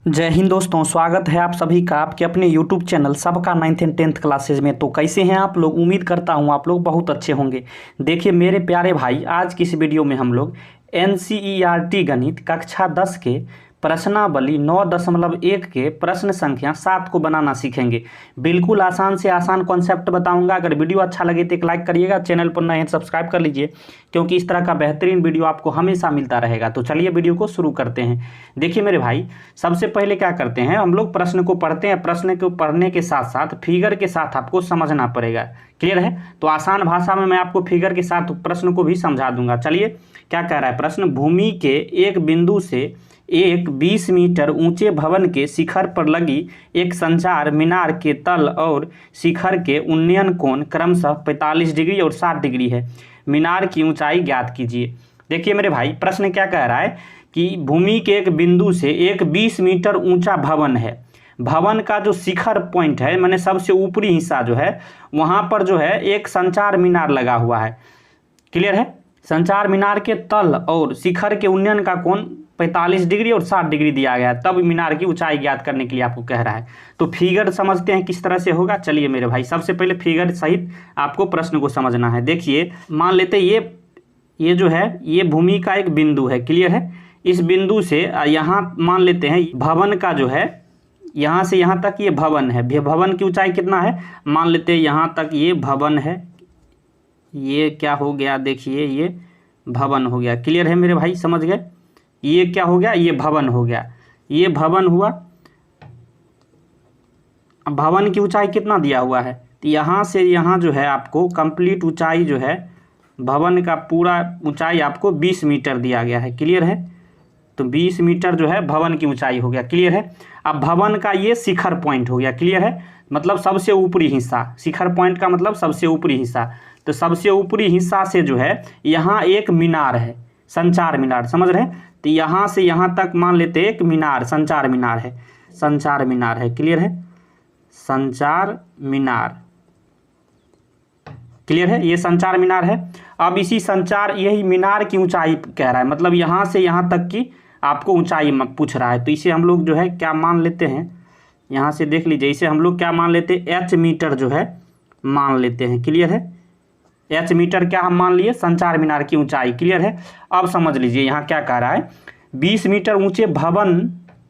जय हिंद दोस्तों, स्वागत है आप सभी का आपके अपने YouTube चैनल सबका 9th एंड 10th क्लासेज में। तो कैसे हैं आप लोग? उम्मीद करता हूं आप लोग बहुत अच्छे होंगे। देखिए मेरे प्यारे भाई, आज की इस वीडियो में हम लोग NCERT गणित कक्षा 10 के प्रश्नावली 9.1 के प्रश्न संख्या 7 को बनाना सीखेंगे। बिल्कुल आसान से आसान कॉन्सेप्ट बताऊंगा। अगर वीडियो अच्छा लगे तो एक लाइक करिएगा, चैनल पर नए हैं सब्सक्राइब कर लीजिए, क्योंकि इस तरह का बेहतरीन वीडियो आपको हमेशा मिलता रहेगा। तो चलिए वीडियो को शुरू करते हैं। देखिए मेरे भाई, सबसे पहले क्या करते हैं, हम लोग प्रश्न को पढ़ते हैं। प्रश्न को पढ़ने के साथ साथ फिगर के साथ आपको समझना पड़ेगा। क्लियर है? तो आसान भाषा में मैं आपको फिगर के साथ प्रश्न को भी समझा दूंगा। चलिए क्या कह रहा है प्रश्न। भूमि के एक बिंदु से एक 20 मीटर ऊंचे भवन के शिखर पर लगी एक संचार मीनार के तल और शिखर के उन्नयन कोण क्रमशः 45 डिग्री और 60 डिग्री है। मीनार की ऊंचाई ज्ञात कीजिए। देखिए मेरे भाई, प्रश्न क्या कह रहा है कि भूमि के एक बिंदु से एक 20 मीटर ऊंचा भवन है। भवन का जो शिखर पॉइंट है, मैंने सबसे ऊपरी हिस्सा जो है, वहां पर जो है एक संचार मीनार लगा हुआ है। क्लियर है? संचार मीनार के तल और शिखर के उन्नयन का कोण 45 डिग्री और 60 डिग्री दिया गया है। तब मीनार की ऊंचाई ज्ञात करने के लिए आपको कह रहा है। तो फिगर समझते हैं किस तरह से होगा। चलिए मेरे भाई, सबसे पहले फिगर सहित आपको प्रश्न को समझना है। देखिए मान लेते ये जो है ये भूमि का एक बिंदु है। क्लियर है? इस बिंदु से यहाँ मान लेते हैं भवन का जो है, यहाँ से यहाँ तक ये भवन है। भवन की ऊंचाई कितना है? मान लेते हैं यहाँ तक ये भवन है। ये क्या हो गया? देखिए ये भवन हो गया। क्लियर है मेरे भाई? समझ गए? ये क्या हो गया? ये भवन हो गया। ये भवन हुआ। अब भवन की ऊंचाई कितना दिया हुआ है? तो यहाँ से यहाँ जो है आपको कंप्लीट ऊंचाई जो है, भवन का पूरा ऊंचाई आपको 20 मीटर दिया गया है। क्लियर है? तो 20 मीटर जो है भवन की ऊंचाई हो गया। क्लियर है? अब भवन का ये शिखर पॉइंट हो गया। क्लियर है? मतलब सबसे ऊपरी हिस्सा। शिखर पॉइंट का मतलब सबसे ऊपरी हिस्सा। तो सबसे ऊपरी हिस्सा से जो है यहाँ एक मीनार है, संचार मीनार। समझ रहे हैं? तो यहाँ से यहाँ तक मान लेते एक मीनार, संचार मीनार है। संचार मीनार है। क्लियर है? संचार मीनार। क्लियर है? ये संचार मीनार है। अब इसी संचार, यही मीनार की ऊंचाई कह रहा है, मतलब यहाँ से यहाँ तक की आपको ऊंचाई पूछ रहा है। तो इसे हम लोग जो है क्या मान लेते हैं, यहाँ से देख लीजिए, इसे हम लोग क्या मान लेते हैं, H मीटर जो है मान लेते हैं। क्लियर है? H मीटर क्या हम मान लिए? संचार मीनार की ऊंचाई। क्लियर है? अब समझ लीजिए यहाँ क्या कह रहा है, 20 मीटर ऊंचे भवन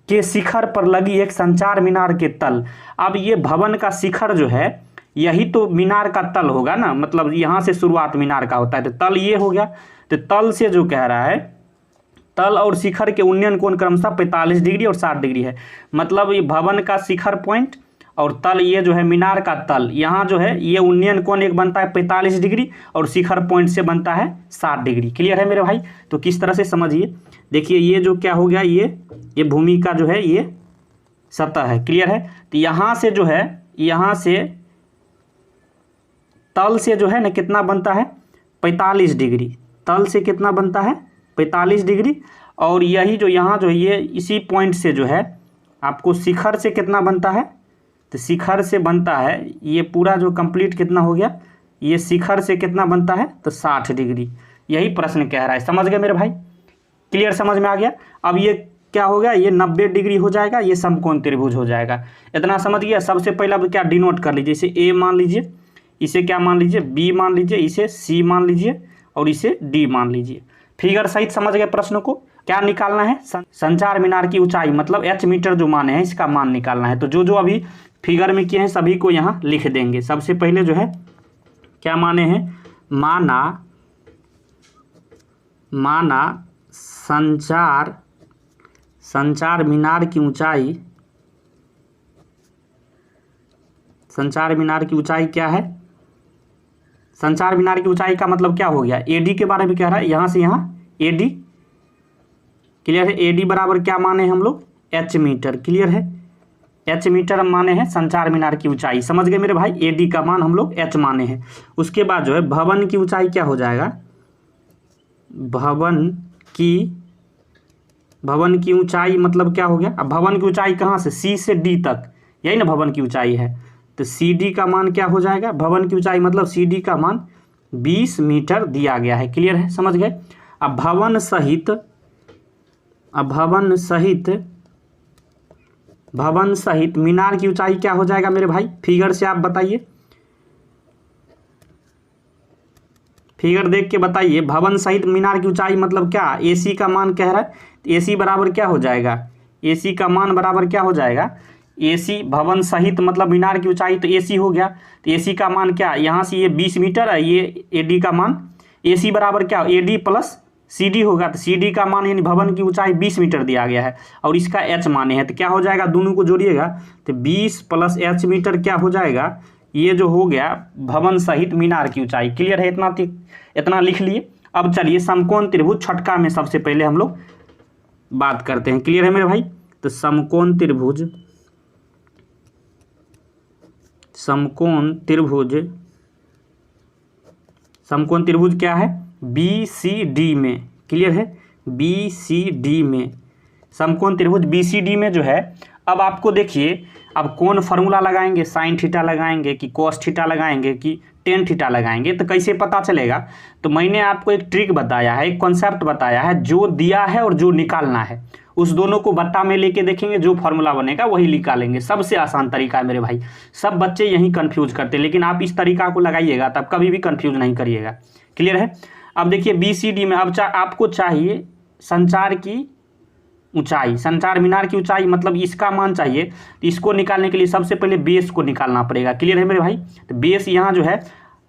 के शिखर पर लगी एक संचार मीनार के तल। अब ये भवन का शिखर जो है, यही तो मीनार का तल होगा ना, मतलब यहाँ से शुरुआत मीनार का होता है। तो तल ये हो गया। तो तल से जो कह रहा है, तल और शिखर के उन्नयन कोण क्रमशः 45 डिग्री और 60 डिग्री है। मतलब ये भवन का शिखर पॉइंट और तल, ये जो है मीनार का तल, यहाँ जो है ये उन्नयन कोण एक बनता है 45 डिग्री और शिखर पॉइंट से बनता है 60 डिग्री। क्लियर है मेरे भाई? तो किस तरह से समझिए। देखिए ये जो क्या हो गया, ये भूमि का जो है ये सतह है। क्लियर है? तो यहाँ से जो है, यहाँ से तल से जो है ना कितना बनता है, 45 डिग्री। तल से कितना बनता है, 45 डिग्री। और यही जो यहाँ जो ये इसी पॉइंट से जो है आपको शिखर से कितना बनता है, तो शिखर से बनता है ये पूरा जो कंप्लीट कितना हो गया, ये शिखर से कितना बनता है, तो 60 डिग्री। यही प्रश्न कह रहा है। समझ गए मेरे भाई? क्लियर? समझ में आ गया? अब ये क्या हो गया, ये 90 डिग्री हो जाएगा, ये समकोण त्रिभुज हो जाएगा। इतना समझ गया? सबसे पहला क्या डिनोट कर लीजिए, इसे ए मान लीजिए, इसे क्या मान लीजिए, बी मान लीजिए, इसे सी मान लीजिए और इसे डी मान लीजिए। फिगर सहित समझ गए प्रश्न को? क्या निकालना है? संचार मीनार की ऊंचाई, मतलब H मीटर जो माने हैं इसका मान निकालना है। तो जो जो अभी फिगर में किए हैं सभी को यहाँ लिख देंगे। सबसे पहले जो है क्या माने हैं, माना संचार मीनार की ऊंचाई, संचार मीनार की ऊंचाई क्या है, संचार मीनार की ऊंचाई का मतलब क्या हो गया, AD के बारे में कह रहा है, यहाँ से यहाँ AD। क्लियर है? AD बराबर क्या माने हम लोग, H मीटर। क्लियर है? H मीटर हम माने हैं संचार मीनार की ऊंचाई। समझ गए मेरे भाई? AD का मान हम लोग H माने हैं। उसके बाद जो है भवन की ऊंचाई क्या हो जाएगा, भवन की ऊंचाई मतलब क्या हो गया, अब भवन की ऊंचाई कहाँ से, C से D तक, यही ना भवन की ऊंचाई है। तो CD का मान क्या हो जाएगा, भवन की ऊंचाई मतलब CD का मान 20 मीटर दिया गया है। क्लियर है? समझ गए? अब भवन सहित भवन सहित मीनार की ऊंचाई क्या हो जाएगा मेरे भाई, फिगर से आप बताइए, फिगर देख के बताइए। भवन सहित मीनार की ऊंचाई मतलब क्या, AC का मान कह रहा है, तो AC बराबर क्या हो जाएगा, AC का मान बराबर क्या हो जाएगा, AC भवन सहित मतलब मीनार की ऊंचाई तो AC हो गया, तो AC का मान क्या, यहाँ से ये 20 मीटर है, ये AD का मान, AC बराबर क्या AD प्लस CD होगा, तो CD का मान यानी भवन की ऊंचाई 20 मीटर दिया गया है और इसका H माने हैं, तो क्या हो जाएगा, दोनों को जोड़िएगा तो 20 प्लस H मीटर क्या हो जाएगा, ये जो हो गया भवन सहित मीनार की ऊंचाई। क्लियर है, इतना लिख लिए। अब चलिए समकोण त्रिभुज छठका में सबसे पहले हम लोग बात करते हैं। क्लियर है मेरे भाई, तो समकोण त्रिभुज क्या है, BCD में। क्लियर है, BCD में समकोण त्रिभुज BCD में जो है, अब आपको देखिए, अब कौन फार्मूला लगाएंगे, साइन थीटा लगाएंगे कि कोस थीटा लगाएंगे कि टेन थीटा लगाएंगे, तो कैसे पता चलेगा, तो मैंने आपको एक ट्रिक बताया है, एक कॉन्सेप्ट बताया है, जो दिया है और जो निकालना है उस दोनों को बट्टा में लेके देखेंगे, जो फार्मूला बनेगा वही निकालेंगे। सबसे आसान तरीका है मेरे भाई, सब बच्चे यही कंफ्यूज करते हैं, लेकिन आप इस तरीका को लगाइएगा तब कभी भी कंफ्यूज नहीं करिएगा। क्लियर है, अब देखिए BCD में अब आपको चाहिए संचार की ऊंचाई, संचार मीनार की ऊंचाई मतलब इसका मान चाहिए, तो इसको निकालने के लिए सबसे पहले बेस को निकालना पड़ेगा। क्लियर है मेरे भाई, तो बेस यहाँ जो है,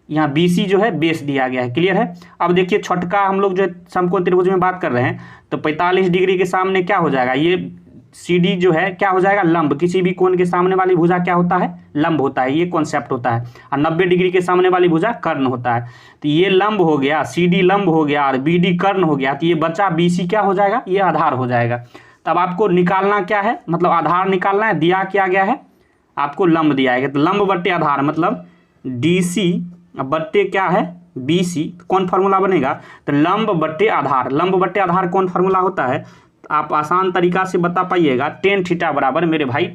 यहाँ BC जो है बेस दिया गया है। क्लियर है, अब देखिए छठका हम लोग जो है समकोण त्रिभुज में बात कर रहे हैं, तो 45 डिग्री के सामने क्या हो जाएगा, ये CD जो है क्या हो जाएगा, लंब। किसी भी कोण के सामने वाली भुजा क्या होता है, लंब होता है, ये कॉन्सेप्ट होता है। और 90 डिग्री के सामने वाली भुजा कर्ण होता है, तो ये लंब हो गया, CD लंब हो गया और BD कर्ण हो गया, तो ये बचा BC क्या हो जाएगा, ये आधार हो जाएगा। तब आपको निकालना क्या है, मतलब आधार निकालना है, दिया क्या गया है आपको, लंब दिया है, तो लंब बट्टे आधार मतलब DC बट्टे क्या है BC, कौन फार्मूला बनेगा, तो लंब बट्टे आधार। लंब बट्टे आधार कौन फार्मूला होता है, तो आप आसान तरीका से बता पाइएगा, टेन थीटा बराबर मेरे भाई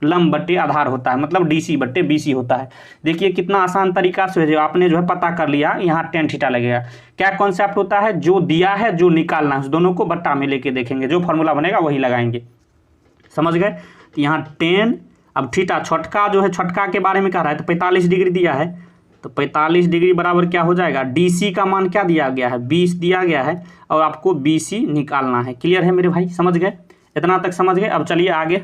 लंब बट्टे आधार होता है, मतलब DC बट्टे BC होता है। देखिए कितना आसान तरीका से जो आपने जो है पता कर लिया, यहाँ टेन थीटा लगेगा। क्या कॉन्सेप्ट होता है, जो दिया है जो निकालना है उस दोनों को बट्टा में लेके देखेंगे, जो फार्मूला बनेगा वही लगाएंगे। समझ गए, तो यहाँ टेन, अब थीटा छठका जो है, छठका के बारे में कह रहा है, तो 45 डिग्री दिया है, तो 45 डिग्री बराबर क्या हो जाएगा, DC का मान क्या दिया गया है, 20 दिया गया है और आपको BC निकालना है। क्लियर है मेरे भाई, समझ गए, इतना तक समझ गए। अब चलिए आगे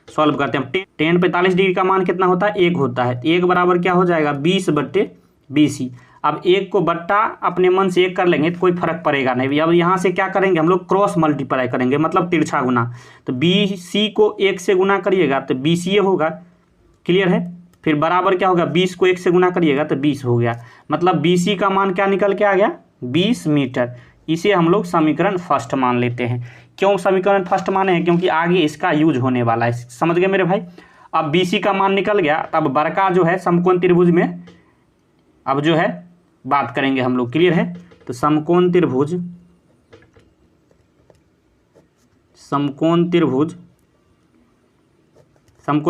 सॉल्व करते हैं। टेन 45 डिग्री का मान कितना होता है, 1 होता है, 1 बराबर क्या हो जाएगा 20 बट्टे BC। अब 1 को बट्टा अपने मन से 1 कर लेंगे तो कोई फर्क पड़ेगा नहीं। अब यहाँ से क्या करेंगे हम लोग, क्रॉस मल्टीप्लाई करेंगे, मतलब तिरछा गुना, तो BC को 1 से गुना करिएगा तो BCA होगा। क्लियर है, फिर बराबर क्या होगा, 20 को 1 से गुना करिएगा तो 20 हो गया, मतलब BC का मान क्या निकल के आ गया, 20 मीटर। इसे हम लोग समीकरण फर्स्ट मान लेते हैं। क्यों समीकरण फर्स्ट माने हैं, क्योंकि आगे इसका यूज होने वाला है। समझ गए मेरे भाई, अब BC का मान निकल गया, तब बड़का जो है समकोण त्रिभुज में अब जो है बात करेंगे हम लोग। क्लियर है, तो समकोण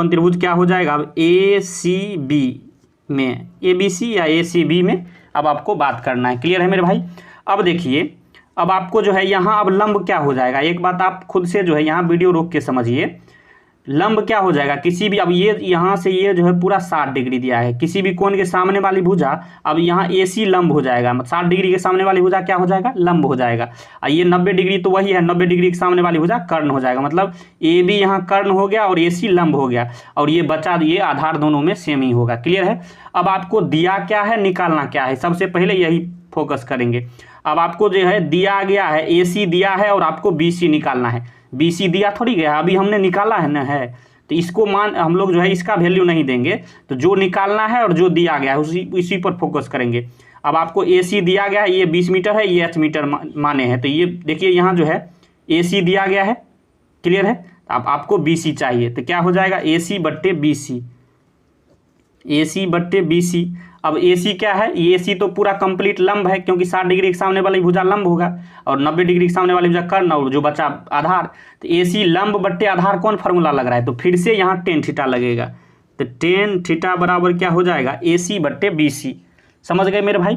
त्रिभुज क्या हो जाएगा, अब ACB में, ABC या ACB में अब आपको बात करना है। क्लियर है मेरे भाई, अब देखिए, अब आपको जो है यहाँ अब लंब क्या हो जाएगा, एक बात आप खुद से जो है यहाँ वीडियो रोक के समझिए, लंब क्या हो जाएगा किसी भी, अब ये यहाँ से ये जो है पूरा 60 डिग्री दिया है, किसी भी कोण के सामने वाली भुजा, अब यहाँ AC लंब हो जाएगा, 60 डिग्री के सामने वाली भुजा क्या हो जाएगा, लंब हो जाएगा। और ये 90 डिग्री तो वही है, 90 डिग्री के सामने वाली भुजा कर्ण हो जाएगा, मतलब AB यहाँ कर्ण हो गया और AC लंब हो गया, और ये बचा, ये आधार दोनों में सेम ही होगा। क्लियर है, अब आपको दिया क्या है, निकालना क्या है, सबसे पहले यही फोकस करेंगे। अब आपको जो है दिया गया है, AC दिया है और आपको BC निकालना है। BC दिया थोड़ी गया, अभी हमने निकाला है ना, है तो इसको मान हम लोग जो है इसका वैल्यू नहीं देंगे, तो जो निकालना है और जो दिया गया है उसी पर फोकस करेंगे। अब आपको AC दिया गया है, ये 20 मीटर है, ये H मीटर माने हैं, तो ये देखिए यहाँ जो है AC दिया गया है। क्लियर है, अब आपको BC चाहिए, तो क्या हो जाएगा AC बट्टे BC। अब AC क्या है, ये AC तो पूरा कंप्लीट लंब है, क्योंकि 60 डिग्री के सामने वाली भुजा लंब होगा और 90 डिग्री के सामने वाली भुजा कर्ण, और जो बचा आधार, तो AC लंब बट्टे आधार कौन फार्मूला लग रहा है, तो फिर से यहाँ टेन थीटा लगेगा, तो टेन थीटा बराबर क्या हो जाएगा, AC बट्टे BC। समझ गए मेरे भाई,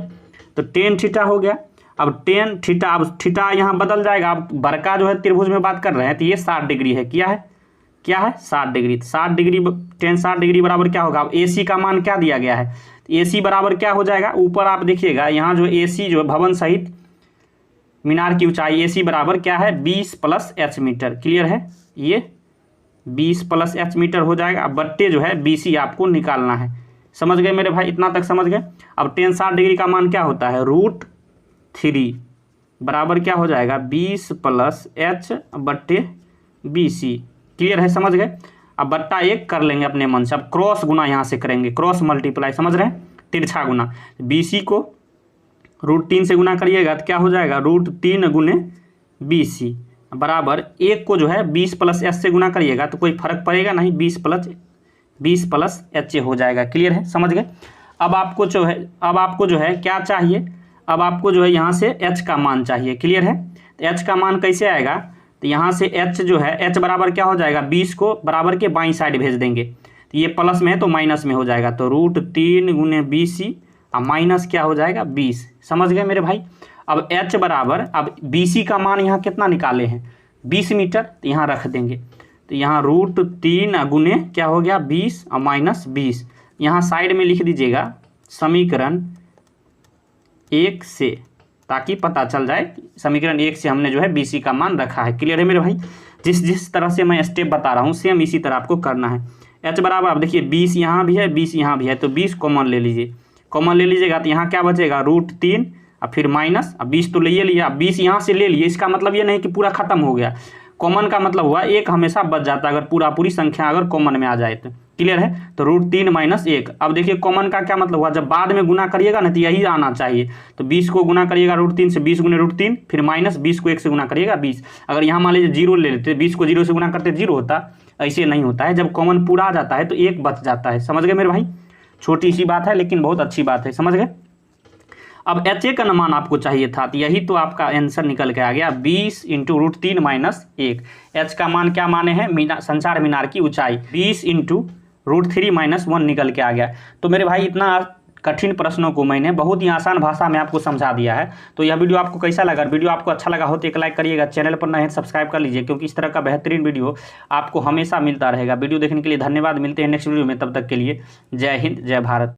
तो टेन थीटा हो गया। अब टेन थीटा, अब थीटा यहाँ बदल जाएगा, अब बड़का जो है त्रिभुज में बात कर रहे हैं, तो ये 60 डिग्री है, क्या है क्या है 60 डिग्री। 60 डिग्री टेन 60 डिग्री बराबर क्या होगा, अब AC का मान क्या दिया गया है, AC बराबर क्या हो जाएगा, ऊपर आप देखिएगा यहाँ जो AC जो भवन सहित मीनार की ऊंचाई AC बराबर क्या है 20 + h मीटर। क्लियर है, ये 20 + h मीटर हो जाएगा। अब बट्टे जो है BC आपको निकालना है। समझ गए मेरे भाई, इतना तक समझ गए। अब टेन 60 डिग्री का मान क्या होता है √3 बराबर क्या हो जाएगा 20 + h बट्टे BC। क्लियर है, समझ गए। अब बट्टा 1 कर लेंगे अपने मन से। अब क्रॉस गुना यहाँ से करेंगे, क्रॉस मल्टीप्लाई, समझ रहे हैं, तिरछा गुना। BC को √3 से गुना करिएगा तो क्या हो जाएगा √3 × BC बराबर 1 को जो है 20 + h से गुना करिएगा तो कोई फर्क पड़ेगा नहीं, 20 + h हो जाएगा। क्लियर है, समझ गए। अब आपको जो है क्या चाहिए, अब आपको जो है यहाँ से h का मान चाहिए। क्लियर है, तो h का मान कैसे आएगा, तो यहाँ से h जो है h बराबर क्या हो जाएगा 20 को बराबर के बाईं साइड भेज देंगे, तो ये प्लस में है तो माइनस में हो जाएगा, तो √3 × BC और माइनस क्या हो जाएगा 20। समझ गए मेरे भाई। अब h बराबर, अब BC का मान यहाँ कितना निकाले हैं 20 मीटर, तो यहाँ रख देंगे, तो यहाँ √3 गुने क्या हो गया 20 और -20, यहाँ साइड में लिख दीजिएगा समीकरण 1 से, ताकि पता चल जाए समीकरण 1 से हमने जो है BC का मान रखा है। क्लियर है मेरे भाई। जिस तरह से मैं स्टेप बता रहा हूँ सेम इसी तरह आपको करना है। h बराबर, अब देखिए 20 यहाँ भी है 20 यहाँ भी है, तो 20 कॉमन ले लीजिए। कॉमन ले लीजिएगा तो यहाँ क्या बचेगा √3 और फिर माइनस, अब 20 तो ले लिया, अब 20 यहाँ से ले लिए, इसका मतलब ये नहीं कि पूरा खत्म हो गया। कॉमन का मतलब हुआ एक हमेशा बच जाता है, अगर पूरी संख्या अगर कॉमन में आ जाए तो। क्लियर है, तो √3 - 1। अब देखिए कॉमन का क्या मतलब हुआ, जब बाद में गुना करिएगा ना तो यही आना चाहिए, तो 20 को गुना करिएगा √3 से, 20 × √3, फिर माइनस 20 को 1 से गुना करिएगा 20। अगर यहाँ मान लीजिए 0 ले लेते, 20 को 0 से गुना करते 0 होता, ऐसे नहीं होता है। जब कॉमन पूरा आ जाता है तो 1 बच जाता है। समझ गए मेरे भाई, छोटी सी बात है लेकिन बहुत अच्छी बात है, समझ गए। अब HA का मान आपको चाहिए था, तो यही तो आपका आंसर निकल के आ गया 20 × √3 - 1। H का मान क्या माने हैं, संचार मीनार की ऊंचाई, 20 × √3 - 1 निकल के आ गया। तो मेरे भाई इतना कठिन प्रश्नों को मैंने बहुत ही आसान भाषा में आपको समझा दिया है। तो यह वीडियो आपको कैसा लगा, वीडियो आपको अच्छा लगा हो तो एक लाइक करिएगा, चैनल पर नए हैं सब्सक्राइब कर लीजिए, क्योंकि इस तरह का बेहतरीन वीडियो आपको हमेशा मिलता रहेगा। वीडियो देखने के लिए धन्यवाद, मिलते हैं नेक्स्ट वीडियो में, तब तक के लिए जय हिंद जय भारत।